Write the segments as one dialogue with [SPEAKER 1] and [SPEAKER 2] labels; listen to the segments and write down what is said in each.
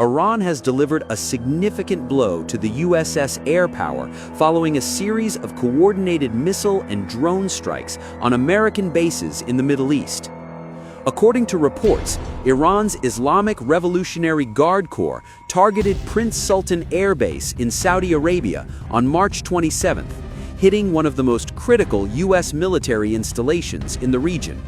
[SPEAKER 1] Iran has delivered a significant blow to the USS Air Power following a series of coordinated missile and drone strikes on American bases in the Middle East. According to reports, Iran's Islamic Revolutionary Guard Corps targeted Prince Sultan Air Base in Saudi Arabia on March 27th, hitting one of the most critical U.S. military installations in the region.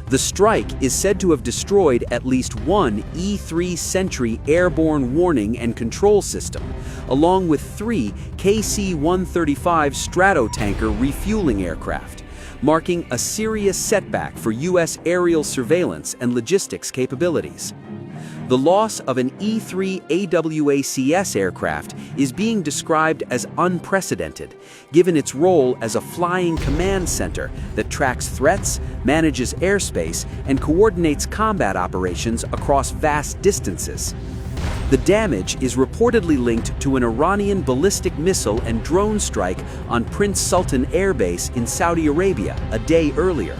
[SPEAKER 1] The strike is said to have destroyed at least one E-3 Sentry airborne warning and control system, along with 3 KC-135 Stratotanker refueling aircraft, marking a serious setback for U.S. aerial surveillance and logistics capabilities. The loss of an E-3 AWACS aircraft is being described as unprecedented, given its role as a flying command center that tracks threats, manages airspace, and coordinates combat operations across vast distances. The damage is reportedly linked to an Iranian ballistic missile and drone strike on Prince Sultan Air Base in Saudi Arabia a day earlier.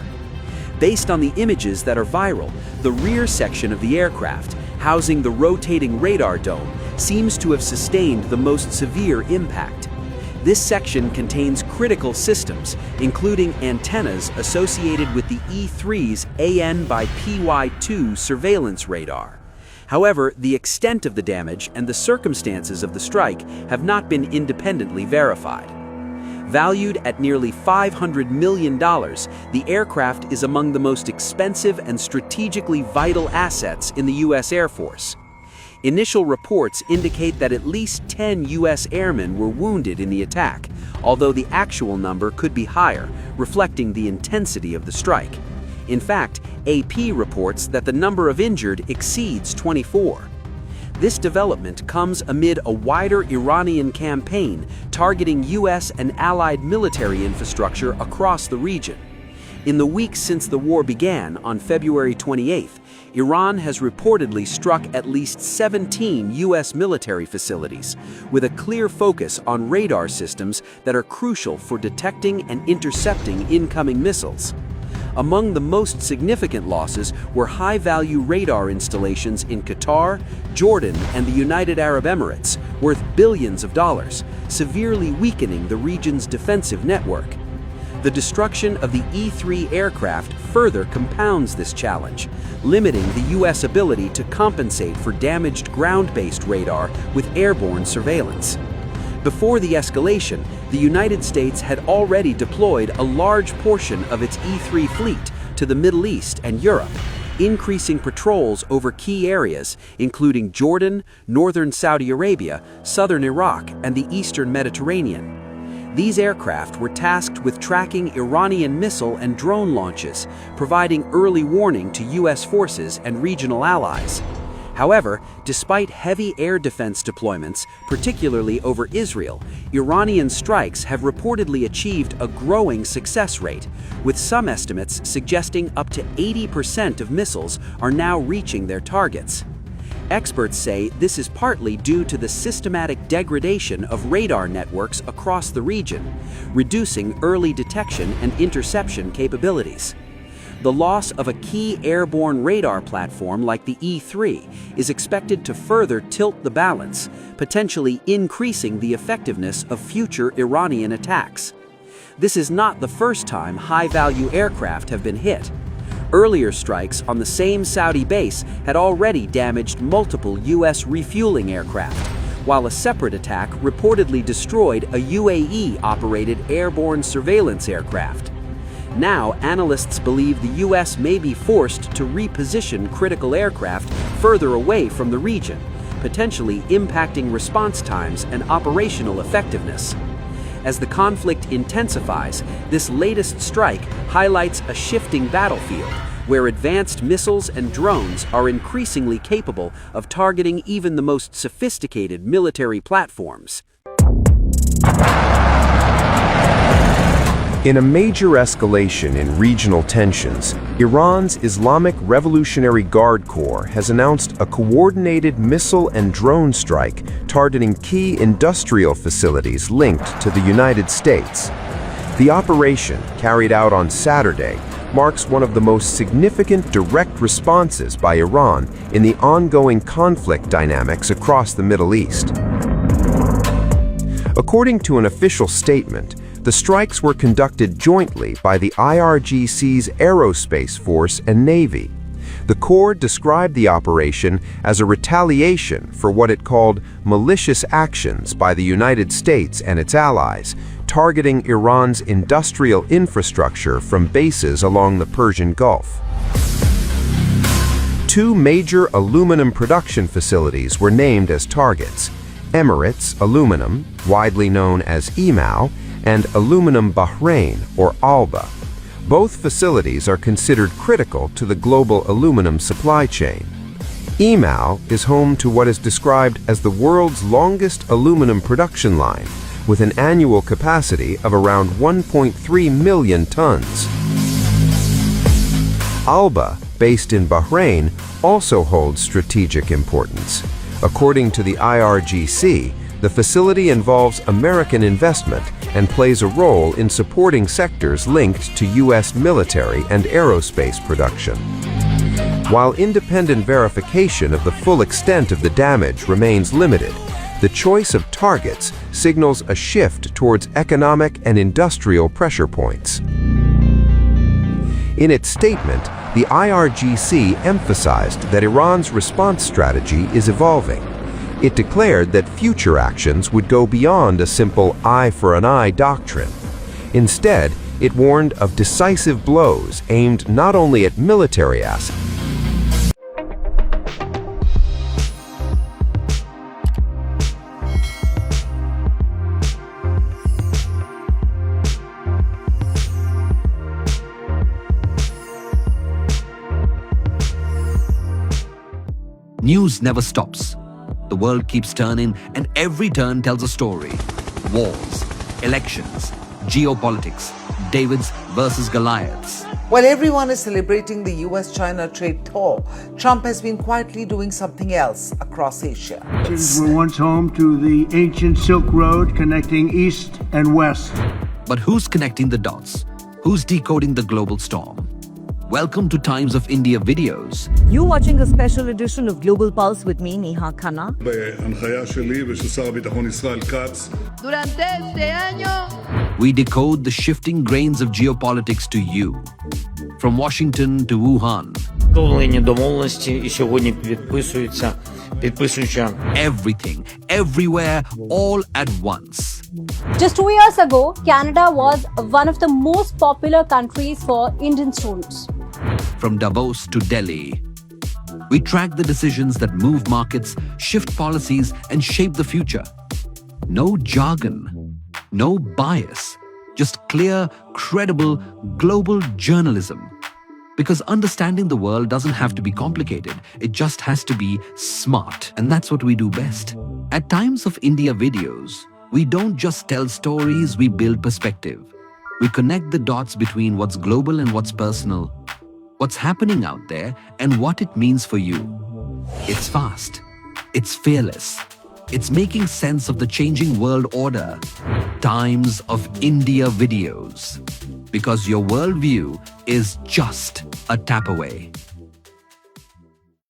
[SPEAKER 1] Based on the images that are viral, the rear section of the aircraft, housing the rotating radar dome, seems to have sustained the most severe impact. This section contains critical systems, including antennas associated with the E-3's AN/PY2 surveillance radar. However, the extent of the damage and the circumstances of the strike have not been independently verified. Valued at nearly $500 million, the aircraft is among the most expensive and strategically vital assets in the U.S. Air Force. Initial reports indicate that at least 10 U.S. airmen were wounded in the attack, although the actual number could be higher, reflecting the intensity of the strike. In fact, AP reports that the number of injured exceeds 24. This development comes amid a wider Iranian campaign targeting U.S. and allied military infrastructure across the region. In the weeks since the war began on February 28th, Iran has reportedly struck at least 17 U.S. military facilities, with a clear focus on radar systems that are crucial for detecting and intercepting incoming missiles. Among the most significant losses were high-value radar installations in Qatar, Jordan, and the United Arab Emirates, worth billions of dollars, severely weakening the region's defensive network. The destruction of the E-3 aircraft further compounds this challenge, limiting the U.S. ability to compensate for damaged ground-based radar with airborne surveillance. Before the escalation, the United States had already deployed a large portion of its E-3 fleet to the Middle East and Europe, increasing patrols over key areas, including Jordan, northern Saudi Arabia, southern Iraq, and the eastern Mediterranean. These aircraft were tasked with tracking Iranian missile and drone launches, providing early warning to U.S. forces and regional allies. However, despite heavy air defense deployments, particularly over Israel, Iranian strikes have reportedly achieved a growing success rate, with some estimates suggesting up to 80% of missiles are now reaching their targets. Experts say this is partly due to the systematic degradation of radar networks across the region, reducing early detection and interception capabilities. The loss of a key airborne radar platform like the E-3 is expected to further tilt the balance, potentially increasing the effectiveness of future Iranian attacks. This is not the first time high-value aircraft have been hit. Earlier strikes on the same Saudi base had already damaged multiple U.S. refueling aircraft, while a separate attack reportedly destroyed a UAE-operated airborne surveillance aircraft. Now, analysts believe the U.S. may be forced to reposition critical aircraft further away from the region, potentially impacting response times and operational effectiveness. As the conflict intensifies, this latest strike highlights a shifting battlefield where advanced missiles and drones are increasingly capable of targeting even the most sophisticated military platforms.
[SPEAKER 2] In a major escalation in regional tensions, Iran's Islamic Revolutionary Guard Corps has announced a coordinated missile and drone strike targeting key industrial facilities linked to the United States. The operation, carried out on Saturday, marks one of the most significant direct responses by Iran in the ongoing conflict dynamics across the Middle East. According to an official statement, the strikes were conducted jointly by the IRGC's Aerospace Force and Navy. The Corps described the operation as a retaliation for what it called malicious actions by the United States and its allies, targeting Iran's industrial infrastructure from bases along the Persian Gulf. Two major aluminum production facilities were named as targets: Emirates Aluminum, widely known as EMAL, and Aluminum Bahrain, or ALBA. Both facilities are considered critical to the global aluminum supply chain. EMAL is home to what is described as the world's longest aluminum production line, with an annual capacity of around 1.3 million tons. ALBA, based in Bahrain, also holds strategic importance. According to the IRGC, the facility involves American investment and plays a role in supporting sectors linked to U.S. military and aerospace production. While independent verification of the full extent of the damage remains limited, the choice of targets signals a shift towards economic and industrial pressure points. In its statement, the IRGC emphasized that Iran's response strategy is evolving. It declared that future actions would go beyond a simple eye for an eye doctrine. Instead, it warned of decisive blows aimed not only at military assets,
[SPEAKER 1] News never stops. The world keeps turning, and every turn tells a story. Wars, elections, geopolitics, Davids versus Goliaths.
[SPEAKER 3] While everyone is celebrating the US-China trade thaw, Trump has been quietly doing something else across Asia.
[SPEAKER 4] Were once home to the ancient Silk Road connecting east and west.
[SPEAKER 1] But who's connecting the dots? Who's decoding the global storm? Welcome to Times of India videos.
[SPEAKER 5] You're watching a special edition of Global Pulse with me, Neha Khanna.
[SPEAKER 6] בהנחיה שלי ושל שר הביטחון ישראל כץ.
[SPEAKER 7] Durante este año,
[SPEAKER 1] We decode the shifting grains of geopolitics to you. From Washington to Wuhan.
[SPEAKER 8] Встановлені домовленості і сьогодні підписуються.
[SPEAKER 1] Everything, everywhere, all at once.
[SPEAKER 9] Just 2 years ago, Canada was one of the most popular countries for Indian students.
[SPEAKER 1] From Davos to Delhi, we track the decisions that move markets, shift policies, and shape the future. No jargon, no bias, just clear, credible, global journalism. Because understanding the world doesn't have to be complicated, it just has to be smart. And that's what we do best. At Times of India videos, we don't just tell stories, we build perspective. We connect the dots between what's global and what's personal, what's happening out there, and what it means for you. It's fast. It's fearless. It's making sense of the changing world order. Times of India videos. Because your worldview is just a tap away.